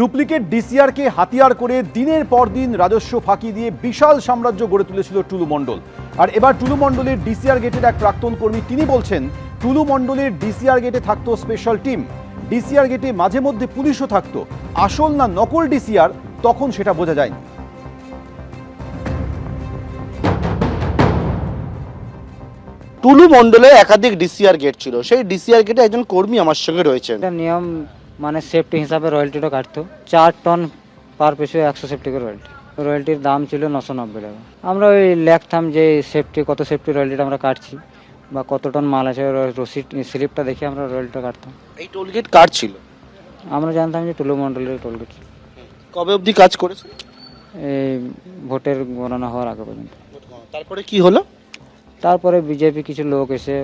Duplicate ডিসিআরকে হাতিয়ার করে দিনের পর দিন রাজস্ব ফাঁকি দিয়ে বিশাল সাম্রাজ্য গড়ে তুলেছিল টুলু মণ্ডল। আর এবার টুলু মণ্ডলের ডিসিআর গেটের এক প্রাক্তন কর্মী তিনি বলছেন, টুলু মণ্ডলের ডিসিআর গেটে থাকতো স্পেশাল টিম, ডিসিআর গেটে মাঝে মধ্যে পুলিশও থাকতো। আসল না নকল ডিসিআর তখন সেটা বোঝা যায়নি। টুলু মণ্ডলে একাধিক ডিসিআর গেট ছিল, সেই ডিসিআর গেটে একজন কর্মী আমার সঙ্গে রয়েছেন। এটা নিয়ম মানে সেফটি হিসাবে রয়্যালটিটা কাটতো 4 টন পার পিছু 100 সেফটি করে রয়্যালটির দাম ছিল 990 টাকা। আমরা ওই লেখতাম যে সেফটি কত সেফটি রয়্যালটিটা আমরা কাটছি বা কত টন মাল আছে, রসিদ স্লিপটা দেখে আমরা রয়্যালটিটা কাটতাম। এই টোলগেট কার ছিল? আমরা জানতাম যে টুলু মণ্ডলের টোলগেট। কবে অবধি কাজ করেছে? এই ভোটের গণনা হওয়ার আগে পর্যন্ত। তারপরে কি হলো? তারপরে বিজেপি কিছু লোক এসে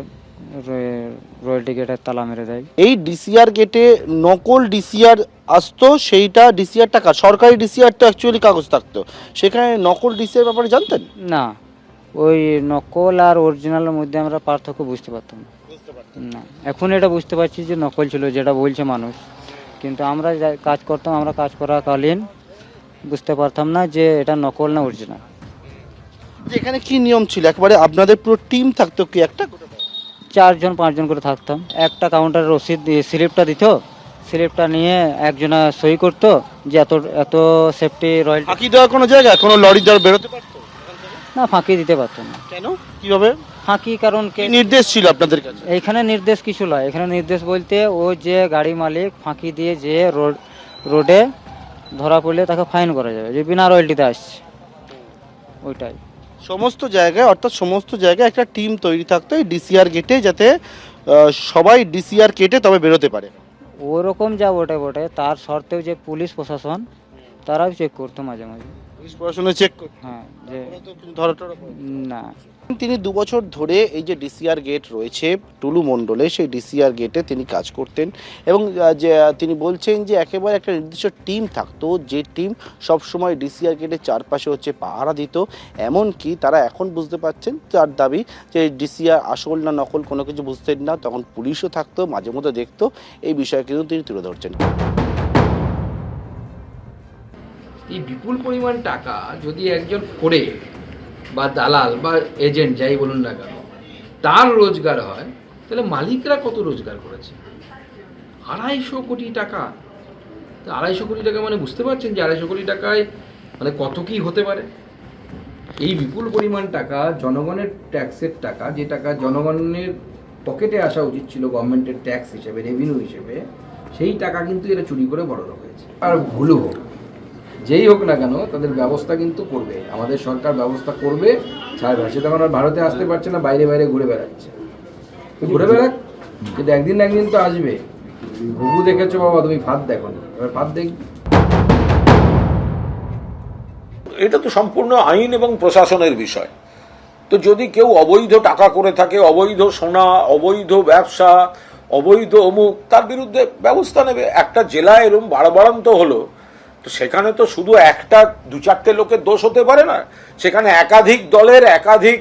রয়্যালটি গেটের তালা মেরে দেয়। এই ডিসিআর গেটে নকল ডিসিআর আসতো, সেইটা ডিসিআর টাকা সরকারি ডিসিআর তো অ্যাকচুয়ালি কাগজ থাকতো, সেখানে নকল ডিসিআর ব্যাপারে জানতেন না, ওই নকল আর অরিজিনালের মধ্যে আমরা পার্থক্য বুঝতে পারতাম না। এখন এটা বুঝতে পারছি যে নকল ছিল যেটা বলছে মানুষ, কিন্তু আমরা কাজ করতাম, আমরা কাজ করাকালীন বুঝতে পারতাম না যে এটা নকল না অরিজিনাল। এখানে কি নিয়ম ছিল? একবারে আপনাদের পুরো টিম থাকতো কি একটা? 4জন 5জন করে থাকতাম। একটা কাউন্টারে রসিদ স্লিপটা দিত, স্লিপটা নিয়ে একজনা সই করতো যে এত এত সেফটি রয়্যালটি। ফাঁকি দেওয়ার কোনো জায়গা, কোনো লরি দর বেরোতে পারতো না, ফাঁকি দিতে পারতো না। কেন, কিভাবে ফাঁকি কারণ কি নির্দেশ ছিল আপনাদের কাছে? এইখানে নির্দেশ কিছু নয়, এখানে নির্দেশ বলতে ও যে গাড়ি মালিক ফাঁকি দিয়ে যে রোডে ধরা পড়লে তাকে ফাইন করা যাবে যে বিনা রয়্যালটিতে আসছে, ওইটাই। সমস্ত জায়গায় অর্থাৎ সমস্ত জায়গায় একটা টিম তৈরি থাকতো এই ডিসিআর গেটে, যাতে সবাই ডিসিআর কেটে তবে বেরোতে পারে। ওরকম যা বটে তার সত্ত্বেও যে পুলিশ প্রশাসন তারাও চেক করতো মাঝে মাঝে। পুলিশ প্রশাসনে চেক করতো? হ্যাঁ, যে না। তিনি 2 বছর ধরে এই যে ডিসিআর গেট রয়েছে টুলু মণ্ডলে, সেই ডিসিআর গেটে তিনি কাজ করতেন এবং যে তিনি বলছেন যে একেবারে একটা নির্দিষ্ট টিম থাকতো, যে টিম সবসময় ডিসিআর গেটের চারপাশে পাহারা দিত। এমনকি তারা এখন বুঝতে পারছেন, তার দাবি যে ডিসিআর আসল না নকল কোনো কিছু বুঝতেন না, তখন পুলিশও থাকতো, মাঝে মধ্যে দেখতো। এই বিষয়ে কিন্তু তিনি তুলে ধরছেন। এই বিপুল পরিমাণ টাকা যদি একজন করে বা দালাল বা এজেন্ট যাই বলুন না কেন তার রোজগার হয়, তাহলে মালিকরা কত রোজগার করেছে? 250 কোটি টাকা। তো 250 কোটি টাকা মানে বুঝতে পারছেন যে 250 কোটি টাকায় মানে কত কি হতে পারে। এই বিপুল পরিমাণ টাকা জনগণের ট্যাক্সের টাকা, যে টাকা জনগণের পকেটে আসা উচিত ছিল গভর্নমেন্টের ট্যাক্স হিসেবে, রেভিনিউ হিসেবে, সেই টাকা কিন্তু এরা চুরি করে বড়লোক হয়েছে। আর ভুলও হোক, যেই হোক না কেন তাদের ব্যবস্থা কিন্তু করবে, আমাদের সরকার ব্যবস্থা করবে, ছাড়বে। সে তখন আর ভারতে আসতে পারছে না, বাইরে বাইরে ঘুরে বেড়াচ্ছে। ঘুরে বেড়াক, কিন্তু একদিন না একদিন তো আসবে। ঘুঘু দেখেছো বাবা, তুমি ফাঁদ দেখো নি, এবার ফাঁদ দেখ। এটা তো সম্পূর্ণ আইন এবং প্রশাসনের বিষয়। তো যদি কেউ অবৈধ টাকা করে থাকে, অবৈধ সোনা, অবৈধ ব্যবসা, অবৈধ অমুক, তার বিরুদ্ধে ব্যবস্থা নেবে। একটা জেলায় এরকম বাড়বাড়ন্ত হলো, তো সেখানে তো শুধু একটা 2-4টে লোকের দোষ হতে পারে না, সেখানে একাধিক দলের একাধিক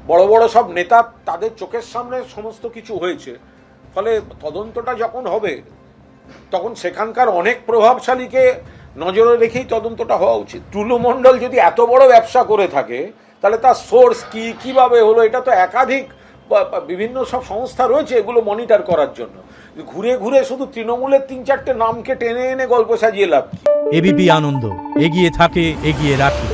বড় বড় সব নেতা, তাদের চোখের সামনে সমস্ত কিছু হয়েছে। ফলে তদন্তটা যখন হবে তখন সেখানকার অনেক প্রভাবশালীকে নজরে রেখেই তদন্তটা হওয়া উচিত। টুলু মণ্ডল যদি এত বড় ব্যবসা করে থাকে, তাহলে তার সোর্স কি, কিভাবে হলো, এটা তো একাধিক বিভিন্ন সব সংস্থা রয়েছে এগুলো মনিটর করার জন্য। ঘুরে ঘুরে শুধু তৃণমূলের 3-4টে নামকে টেনে এনে গল্প সাজিয়ে লাভ কি? এবিপি আনন্দ এগিয়ে থাকে, এগিয়ে রাখে।